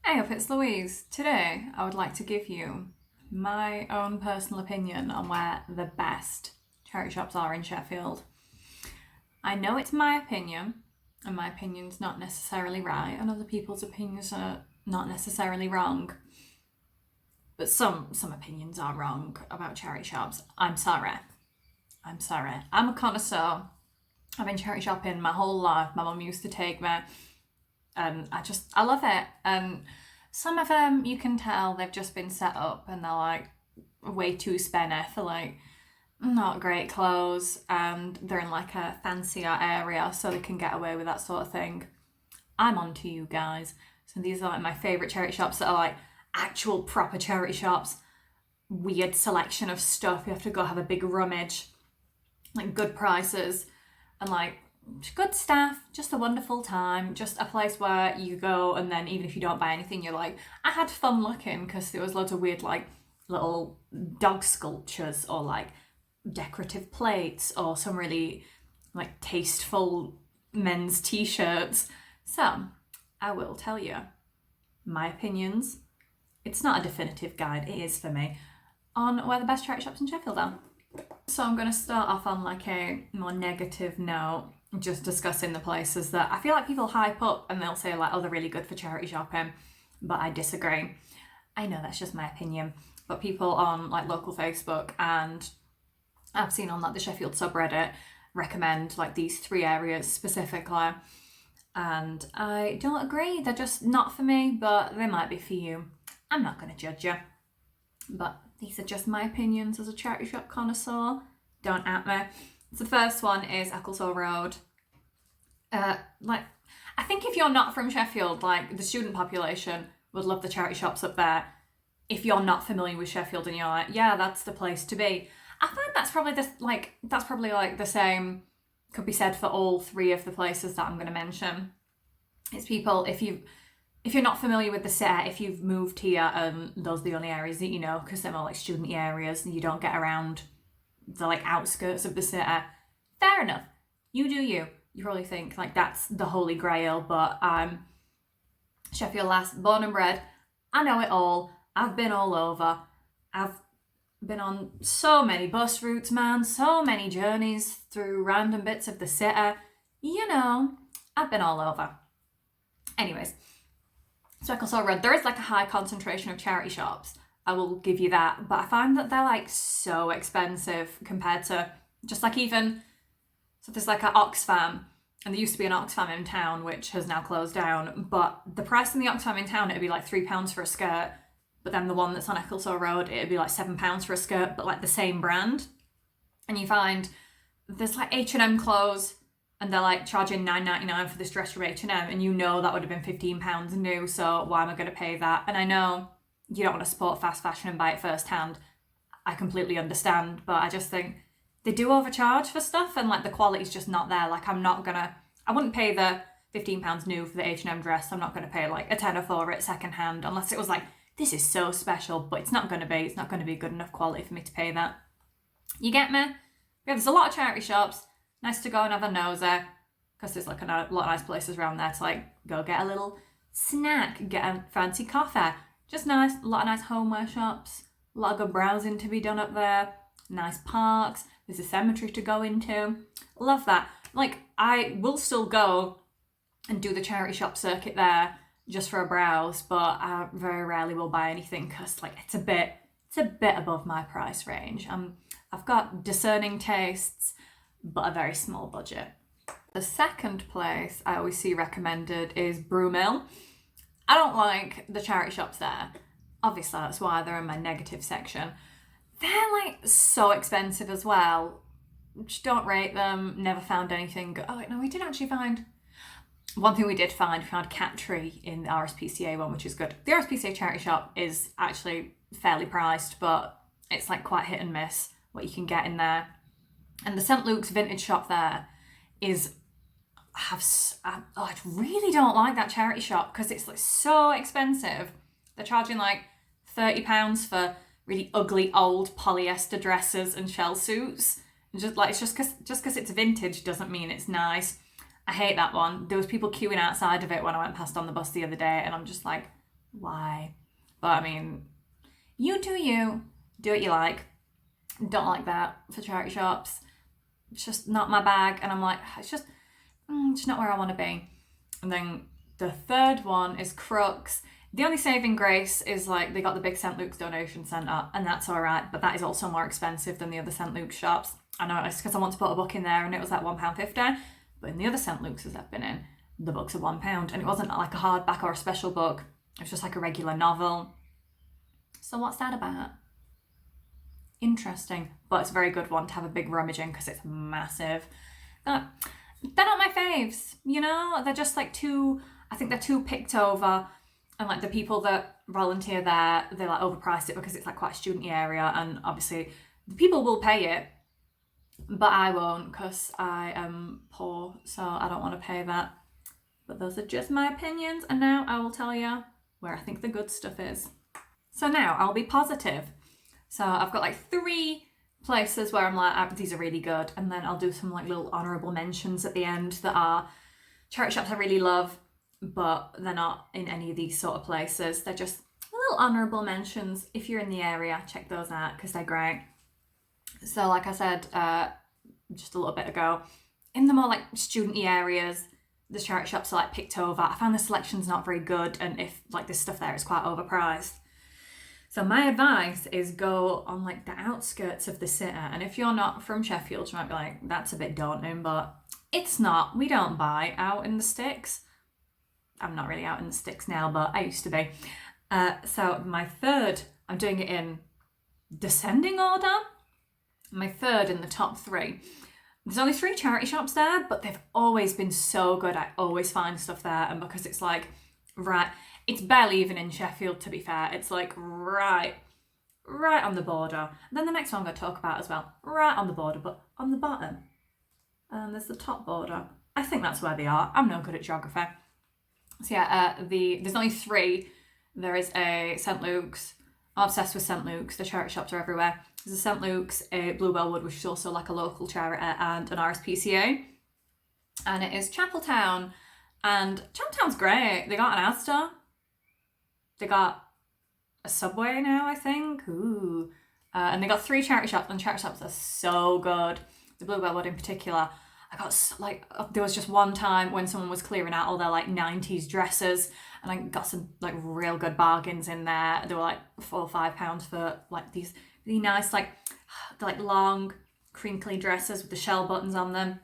Hey up, it's Louise. Today I would like to give you my own personal opinion on where the best charity shops are in Sheffield. I know it's my opinion, and my opinion's not necessarily right, and other people's opinions are not necessarily wrong. But some opinions are wrong about charity shops. I'm sorry. I'm sorry. I'm a connoisseur. I've been charity shopping my whole life. My mum used to take me, and I love it. And some of them you can tell they've just been set up and they're like way too spenny for like not great clothes, and they're in like a fancier area so they can get away with that sort of thing. I'm on to you guys. So these are like my favourite charity shops that are like actual proper charity shops. Weird selection of stuff. You have to go have a big rummage. Like good prices and like good staff, just a wonderful time, just a place where you go and then even if you don't buy anything, you're like, I had fun looking, because there was loads of weird like little dog sculptures or like decorative plates or some really like tasteful men's t-shirts. So I will tell you my opinions. It's not a definitive guide, it is for me, on where the best charity shops in Sheffield are. So I'm going to start off on like a more negative note, just discussing the places that I feel like people hype up and they'll say like, oh, they're really good for charity shopping, but I disagree. I know that's just my opinion, but people on like local Facebook and I've seen on like the Sheffield subreddit recommend like these three areas specifically, and I don't agree. They're just not for me, but they might be for you. I'm not going to judge you, but these are just my opinions as a charity shop connoisseur. Don't at me. So the first one is Ecclesall Road. Like, I think if you're not from Sheffield, like the student population would love the charity shops up there. If you're not familiar with Sheffield and you're like, yeah, that's the place to be. I find that's probably the same could be said for all three of the places that I'm going to mention. It's people, if you're not familiar with the city, if you've moved here and those are the only areas that you know because they're more like student areas and you don't get around the like outskirts of the city, fair enough. You do you. You probably think like that's the holy grail, but I'm Sheffield lass, born and bred. I know it all. I've been all over. I've been on so many bus routes, man, so many journeys through random bits of the city. You know, I've been all over. Anyways, so Ecclesall Road, there is like a high concentration of charity shops. I will give you that, but I find that they're like so expensive compared to just like even, so there's like an Oxfam, and there used to be an Oxfam in town which has now closed down, but the price in the Oxfam in town, it'd be like £3 for a skirt, but then the one that's on Ecclesall Road, it'd be like £7 for a skirt, but like the same brand. And you find there's like H&M clothes and they're like charging £9.99 for this dress from H&M, and you know that would have been £15 new, so why am I going to pay that? And I know you don't want to support fast fashion and buy it first hand. I completely understand, but I just think they do overcharge for stuff and like the quality's just not there. Like I wouldn't pay the £15 new for the H&M dress. I'm not going to pay like a tenner for it second hand unless it was like, this is so special, but it's not going to be good enough quality for me to pay that. You get me? Yeah, there's a lot of charity shops. Nice to go and have a nosy, because there's like a lot of nice places around there to like go get a little snack, get a fancy coffee. Just nice, a lot of nice homeware shops, a lot of good browsing to be done up there, nice parks, there's a cemetery to go into. Love that. Like, I will still go and do the charity shop circuit there just for a browse, but I very rarely will buy anything because like it's a bit above my price range. I've got discerning tastes, but a very small budget. The second place I always see recommended is Broomhill. I don't like the charity shops there. Obviously, that's why they're in my negative section. They're like so expensive as well. Just don't rate them. Never found anything good. Oh wait, no, we did actually find one thing. We found Cat Tree in the RSPCA one, which is good. The RSPCA charity shop is actually fairly priced, but it's like quite hit and miss what you can get in there. And the St Luke's vintage shop there I really don't like that charity shop because it's like so expensive. They're charging like £30 for really ugly old polyester dresses and shell suits. And just because it's vintage doesn't mean it's nice. I hate that one. There was people queuing outside of it when I went past on the bus the other day, and I'm just like, why? But I mean, you do what you like. Don't like that for charity shops. It's just not my bag, and I'm like, it's just not where I want to be. And then the third one is Crooks. The only saving grace is like they got the big St. Luke's donation centre, and that's all right, but that is also more expensive than the other St. Luke's shops. I know it's because I want to put a book in there and it was like £1.50, but in the other St. Luke's I've been in, the books are £1, and it wasn't like a hardback or a special book. It was just like a regular novel. So what's that about? Interesting, but it's a very good one to have a big rummage in because it's massive. They're not my faves, you know? They're just like I think they're too picked over, and like the people that volunteer there, they like overpriced it because it's like quite a student-y area, and obviously the people will pay it, but I won't because I am poor, so I don't want to pay that. But those are just my opinions, and now I will tell you where I think the good stuff is. So now I'll be positive. So I've got like 3 places where I'm like, these are really good, and then I'll do some like little honourable mentions at the end that are charity shops I really love, but they're not in any of these sort of places. They're just little honourable mentions. If you're in the area, check those out because they're great. So like I said just a little bit ago, in the more like student-y areas, the charity shops are like picked over. I found the selection's not very good, and if like this stuff there is quite overpriced. So my advice is go on like the outskirts of the city, and if you're not from Sheffield, you might be like, that's a bit daunting, but it's not. We don't buy out in the sticks. I'm not really out in the sticks now, but I used to be. So my third, I'm doing it in descending order. My third in the top 3. There's only 3 charity shops there, but they've always been so good. I always find stuff there, and because it's like, right, it's barely even in Sheffield, to be fair. It's like right on the border. And then the next one I'm going to talk about as well, right on the border, but on the bottom. And there's the top border. I think that's where they are. I'm no good at geography. So yeah, there's only 3. There is a St. Luke's. I'm obsessed with St. Luke's. The charity shops are everywhere. There's a St. Luke's, a Bluebell Wood, which is also like a local charity, and an RSPCA. And it is Chapeltown. And Chapeltown's great. They got an Asda. They got a Subway now, I think. Ooh. And they got 3 charity shops, and charity shops are so good. The Bluebell Wood in particular. I got like, there was just one time when someone was clearing out all their like 90s dresses, and I got some like real good bargains in there. They were like £4 or £5 for like these really nice like long crinkly dresses with the shell buttons on them,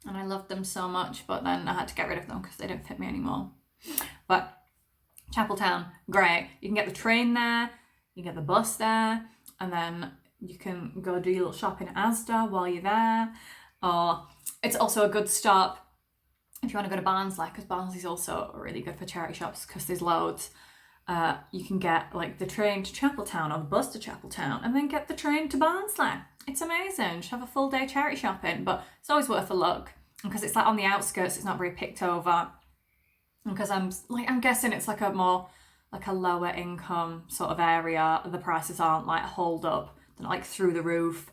and I loved them so much, but then I had to get rid of them because they didn't fit me anymore. But Chapeltown, great. You can get the train there, you get the bus there, and then you can go do your little shopping at Asda while you're there. Or it's also a good stop if you want to go to Barnsley, because Barnsley's also really good for charity shops because there's loads. You can get like the train to Chapeltown or the bus to Chapeltown, and then get the train to Barnsley. It's amazing. Just have a full day charity shopping, but it's always worth a look because it's like on the outskirts. It's not very picked over, because I'm guessing it's like a more like a lower income sort of area. The prices aren't like hold up. They're not like through the roof.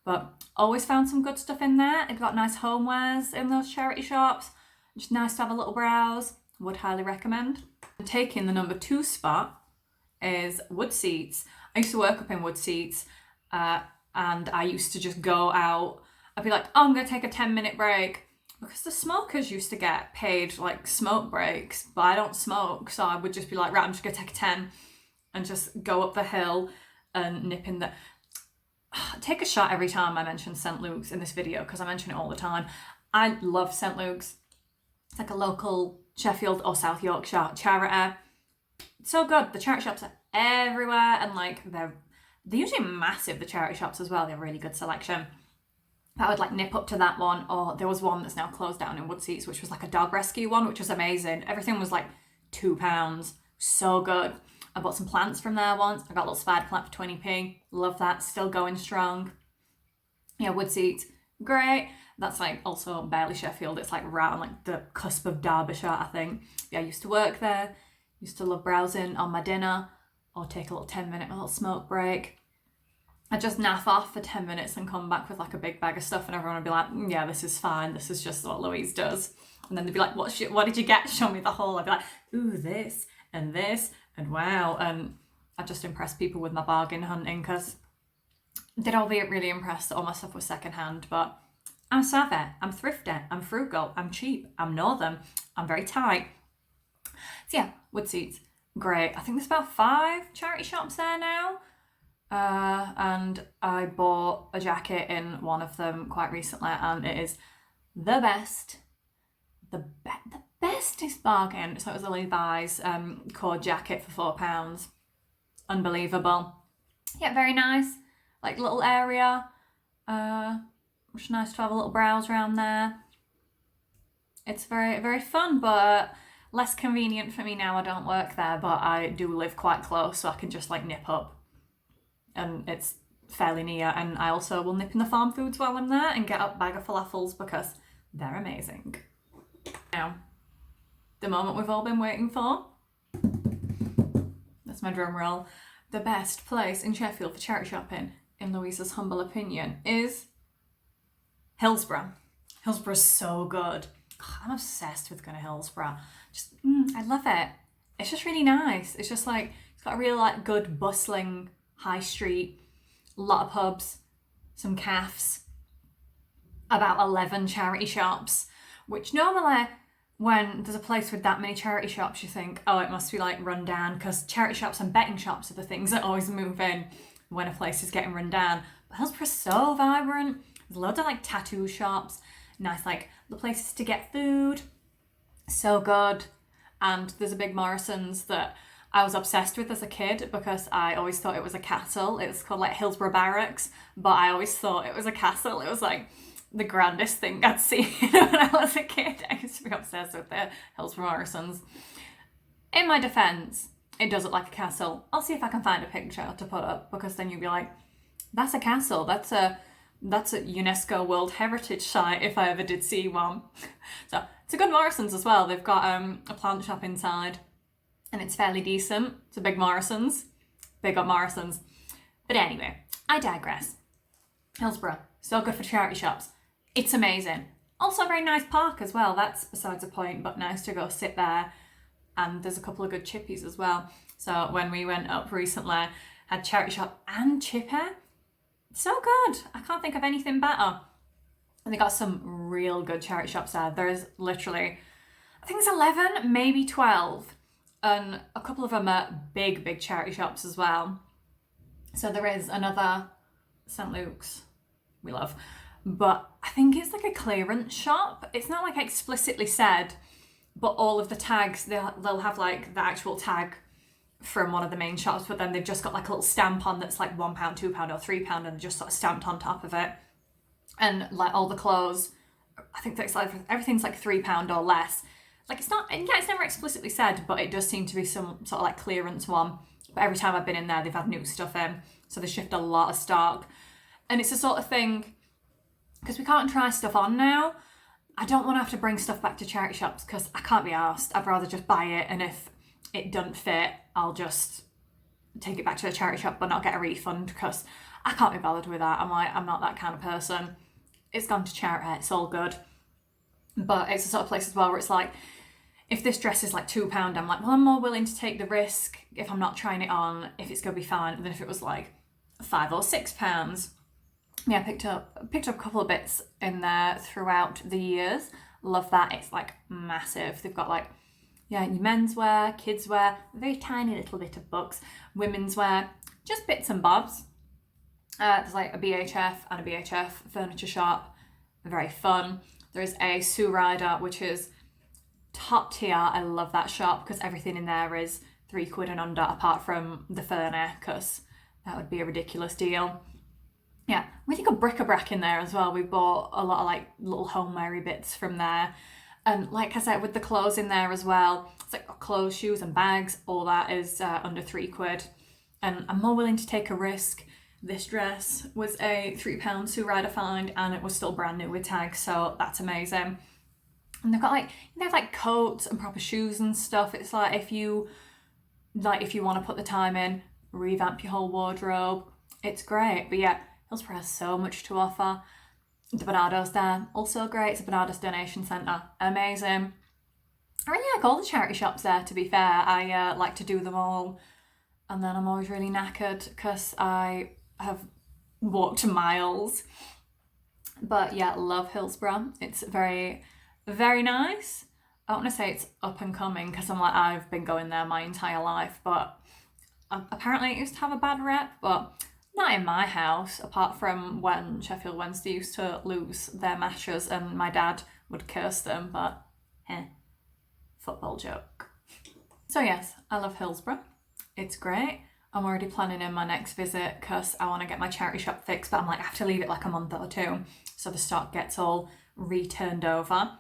But always found some good stuff in there. They've got nice homewares in those charity shops. Just nice to have a little browse. Would highly recommend. And taking the number 2 spot is Wood Seats. I used to work up in Wood Seats, and I used to just go out. I'd be like, oh, I'm going to take a 10-minute break. Because the smokers used to get paid like smoke breaks, but I don't smoke. So I would just be like, right, I'm just going to take a 10 and just go up the hill and nip in the... Take a shot every time I mention St. Luke's in this video because I mention it all the time. I love St. Luke's. It's like a local Sheffield or South Yorkshire charity. It's so good. The charity shops are everywhere, and like they're usually massive, the charity shops as well. They have a really good selection. But I would like nip up to that one, or there was one that's now closed down in Wood Seats, which was like a dog rescue one, which was amazing. Everything was like £2. So good. I bought some plants from there once. I got a little spider plant for 20p. Love that. Still going strong. Yeah, Wood Seats, great. That's like also barely Sheffield. It's like right on like the cusp of Derbyshire, I think. Yeah, I used to work there. Used to love browsing on my dinner, or take a little 10-minute little smoke break. I'd just naff off for 10 minutes and come back with like a big bag of stuff, and everyone would be like, yeah, this is fine. This is just what Louise does. And then they'd be like, what did you get? Show me the haul. I'd be like, ooh, this and this and wow, and I just impressed people with my bargain hunting because they'd all be really impressed that all my stuff was secondhand, but I'm savvy, I'm thrifty, I'm frugal, I'm cheap, I'm northern, I'm very tight. So yeah, wood seats, great. I think there's about 5 charity shops there now. And I bought a jacket in one of them quite recently, and it is the best, the bestest bargain. So it was a Levi's cord jacket for £4. Unbelievable. Yeah, very nice. Like little area. Which is nice to have a little browse around there. It's very, very fun, but less convenient for me now. I don't work there, but I do live quite close, so I can just like nip up. And it's fairly near, and I also will nip in the farm foods while I'm there and get a bag of falafels because they're amazing. Now, the moment we've all been waiting for. That's my drum roll. The best place in Sheffield for charity shopping, in Louisa's humble opinion, is Hillsborough. Hillsborough's so good. I'm obsessed with going to Hillsborough. I love it. It's just really nice. It's just like, it's got a really like good bustling high street, a lot of pubs, some cafes, about 11 charity shops, which normally when there's a place with that many charity shops you think, oh, it must be like run down, because charity shops and betting shops are the things that always move in when a place is getting run down. But Hillsborough's so vibrant. There's loads of like tattoo shops, nice like the places to get food, so good. And there's a big Morrison's that I was obsessed with as a kid because I always thought it was a castle. It's called like Hillsborough Barracks, but I always thought it was a castle. It was like the grandest thing I'd seen when I was a kid. I used to be obsessed with the Hillsborough Morrison's. In my defence, it does look like a castle. I'll see if I can find a picture to put up, because then you'll be like, that's a castle. That's a UNESCO World Heritage Site if I ever did see one. So it's a good Morrison's as well. They've got a plant shop inside, and it's fairly decent. It's a big Morrison's. Big up Morrison's. But anyway, I digress. Hillsborough, so good for charity shops. It's amazing. Also a very nice park as well. That's besides the point, but nice to go sit there. And there's a couple of good chippies as well. So when we went up recently, had charity shop and chippy. So good. I can't think of anything better. And they got some real good charity shops there. There's literally, I think it's 11, maybe 12. And a couple of them are big charity shops as well. So there is another St. Luke's, we love. But I think it's like a clearance shop. It's not like explicitly said, but all of the tags, they'll have like the actual tag from one of the main shops, but then they've just got like a little stamp on that's like £1, £2 or £3, and they're just sort of stamped on top of it. And like all the clothes, I think that's like everything's like £3 or less. Like it's not, yeah, it's never explicitly said, but it does seem to be some sort of like clearance one. But every time I've been in there, they've had new stuff in, so they shift a lot of stock. And it's the sort of thing, because we can't try stuff on now, I don't want to have to bring stuff back to charity shops because I can't be arsed. I'd rather just buy it, and if it doesn't fit, I'll just take it back to the charity shop but not get a refund, because I can't be bothered with that. I'm not that kind of person. It's gone to charity, it's all good. But it's the sort of place as well where it's like, if this dress is like £2, I'm like, well, I'm more willing to take the risk if I'm not trying it on, if it's going to be fine, than if it was like £5 or £6. Yeah, I picked up a couple of bits in there throughout the years. Love that. It's like massive. They've got like, yeah, your menswear, kidswear, a very tiny little bit of books, women's wear, just bits and bobs. There's like a BHF and a BHF furniture shop. Very fun. There's a Sue Rider, which is top tier. I love that shop because everything in there is £3 and under, apart from the furniture, because that would be a ridiculous deal. Yeah, we think of bric-a-brac in there as well. We bought a lot of like little homeware bits from there. And like I said, with the clothes in there as well, it's like clothes, shoes and bags, all that is under £3. And I'm more willing to take a risk. This dress was a £3 Sue Rider find, and it was still brand new with tags, so that's amazing. And they've got like, they have like coats and proper shoes and stuff. It's like if you want to put the time in, revamp your whole wardrobe, it's great. But yeah, Hillsborough has so much to offer. The Bernardo's there, also great. It's a Bernardo's donation centre, amazing. I really like all the charity shops there, to be fair. I like to do them all, and then I'm always really knackered because I have walked miles. But yeah, love Hillsborough. It's very, very nice. I don't want to say it's up and coming because I've been going there my entire life, but apparently it used to have a bad rep, but not in my house, apart from when Sheffield Wednesday used to lose their matches and my dad would curse them, but football joke. So yes, I love Hillsborough. It's great. I'm already planning in my next visit because I want to get my charity shop fixed, but I'm like, I have to leave it like a month or two so the stock gets all returned over.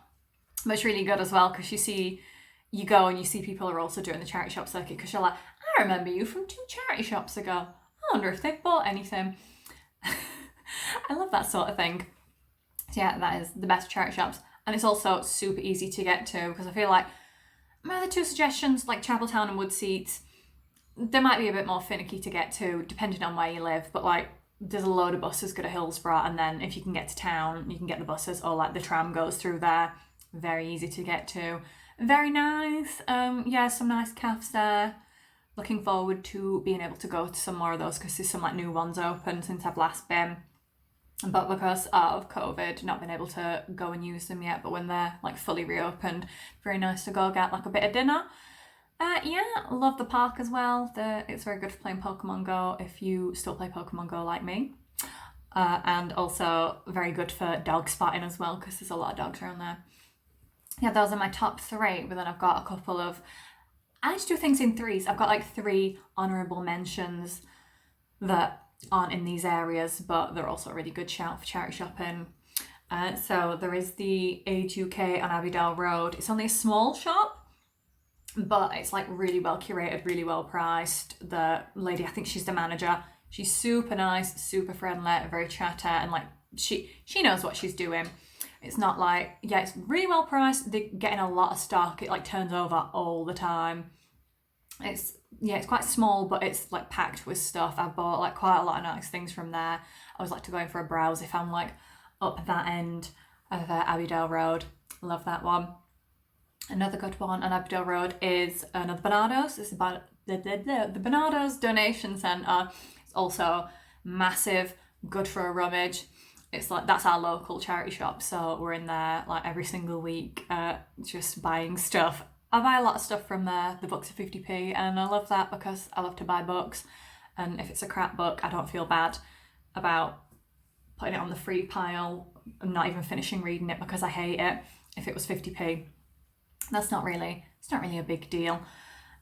But it's really good as well because you go and you see people are also doing the charity shop circuit because you're like, I remember you from 2 charity shops ago. I wonder if they've bought anything. I love that sort of thing. So yeah, that is the best charity shops. And it's also super easy to get to because I feel like my other 2 suggestions, like Chapeltown and Woodseats, they might be a bit more finicky to get to depending on where you live, but like there's a load of buses go to Hillsborough, and then if you can get to town, you can get the buses, or like the tram goes through there. Very easy to get to. Very nice. Yeah, some nice cafes there. Looking forward to being able to go to some more of those because there's some like new ones open since I've last been. But because of COVID, not been able to go and use them yet, but when they're like fully reopened, very nice to go get like a bit of dinner. Yeah, love the park as well. It's very good for playing Pokemon Go if you still play Pokemon Go like me. And also very good for dog spotting as well because there's a lot of dogs around there. Yeah, those are my top 3, but then I've got a couple of... I like to do things in 3s. I've got like 3 honourable mentions that aren't in these areas, but they're also a really good shout for charity shopping. So there is the Age UK on Abbeydale Road. It's only a small shop, but it's like really well curated, really well priced. The lady, I think she's the manager, she's super nice, super friendly, very chatty, and like she knows what she's doing. It's not like, yeah, it's really well priced. They're getting a lot of stock. It like turns over all the time. It's quite small, but it's like packed with stuff. I've bought like quite a lot of nice things from there. I always like to go in for a browse if I'm like up that end of Abbeydale Road. Love that one. Another good one on Abbeydale Road is another Barnardo's. It's about the Barnardo's Donation Centre. It's also massive, good for a rummage. It's like, that's our local charity shop, so we're in there like every single week just buying stuff. I buy a lot of stuff from there. The books are 50p, and I love that because I love to buy books, and if it's a crap book, I don't feel bad about putting it on the free pile and not even finishing reading it because I hate it. If it was 50p, it's not really a big deal.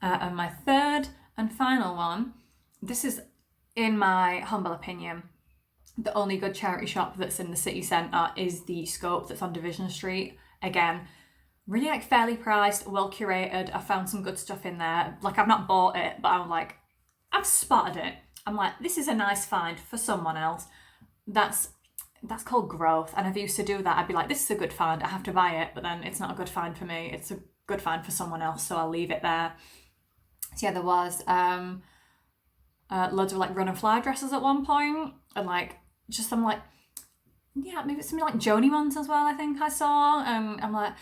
And my 3rd and final one, this is, in my humble opinion, the only good charity shop that's in the city centre, is the Scope that's on Division Street. Again, really like fairly priced, well curated. I found some good stuff in there. Like, I've not bought it, but I'm like, I've spotted it. I'm like, this is a nice find for someone else. That's called growth. And if I used to do that, I'd be like, this is a good find, I have to buy it, but then it's not a good find for me, it's a good find for someone else, so I'll leave it there. So yeah, there was loads of like run and fly dresses at one point, and like just some like, yeah, maybe something like Joni ones as well, I think I saw. I'm like,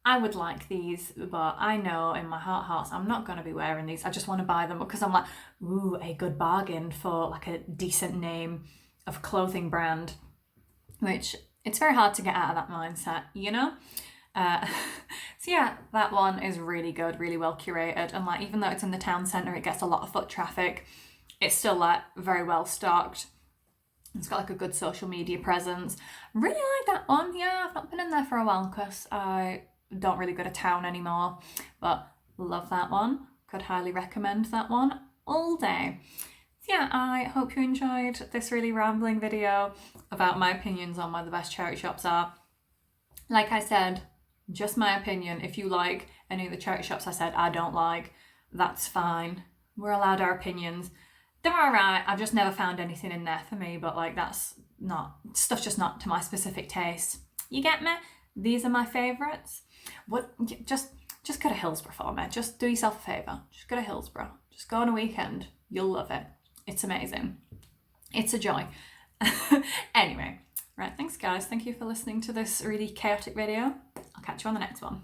I would like these, but I know in my heart of hearts I'm not going to be wearing these. I just want to buy them because I'm like, ooh, a good bargain for like a decent name of clothing brand, which it's very hard to get out of that mindset, you know? So yeah, that one is really good, really well curated, and like, even though it's in the town centre, it gets a lot of foot traffic, it's still like very well stocked. It's got like a good social media presence. Really like that one. Yeah, I've not been in there for a while because I don't really go to town anymore, but love that one. Could highly recommend that one all day. So yeah, I hope you enjoyed this really rambling video about my opinions on where the best charity shops are. Like I said, just my opinion. If you like any of the charity shops I said I don't like, that's fine. We're allowed our opinions. They're alright. I've just never found anything in there for me, but like, stuff's just not to my specific taste. You get me? These are my favourites. Just go to Hillsborough for me. Just do yourself a favour. Just go to Hillsborough. Just go on a weekend. You'll love it. It's amazing. It's a joy. Anyway, right, thanks guys. Thank you for listening to this really chaotic video. I'll catch you on the next one.